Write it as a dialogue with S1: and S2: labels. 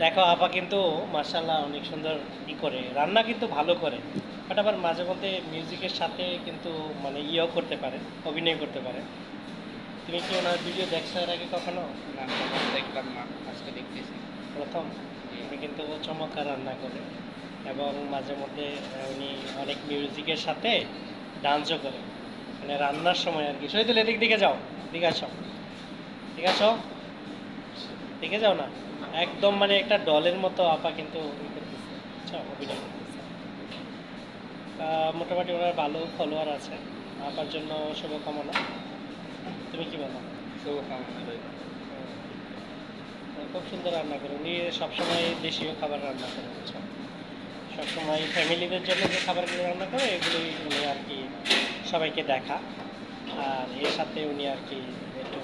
S1: দেখো আপা কিন্তু মার্শাল্লাহ অনেক সুন্দর করে রান্না কিন্তু ভালো করে, বাট আবার মাঝে মধ্যে মিউজিকের সাথে কিন্তু মানে ইয়েও করতে পারে, অভিনয় করতে পারে। তুমি কি ওনার ভিডিও দেখছো এর আগে কখনো?
S2: না, তখন দেখলাম না, আজকে দেখতেছি।
S1: প্রথম।
S2: জি।
S1: উনি কিন্তু চমৎকার রান্না করে, এবং মাঝে মধ্যে উনি অনেক মিউজিকের সাথে ডান্সও করে, মানে রান্নার সময় আর কি। শহীদুল এদিক দিকে যাও, দিকে আসো, ঠিক আছে, দেখে যাও না, একদম মানে একটা ডলের মতো আপা কিন্তু ই করতেছে, বুঝছো, অভিনয় করতেছে। মোটামুটি ওনার ভালো ফলোয়ার আছে, আপার জন্য শুভকামনা। তুমি কি বলো?
S2: শুভকামনা রইল।
S1: খুব সুন্দর রান্না করে উনি, সবসময় দেশীয় খাবার রান্না করে, বুঝছো, সবসময় ফ্যামিলিদের জন্য যে খাবারগুলো রান্না করে এগুলোই উনি আর কি সবাইকে দেখা। আর এর সাথে উনি আর কি একটু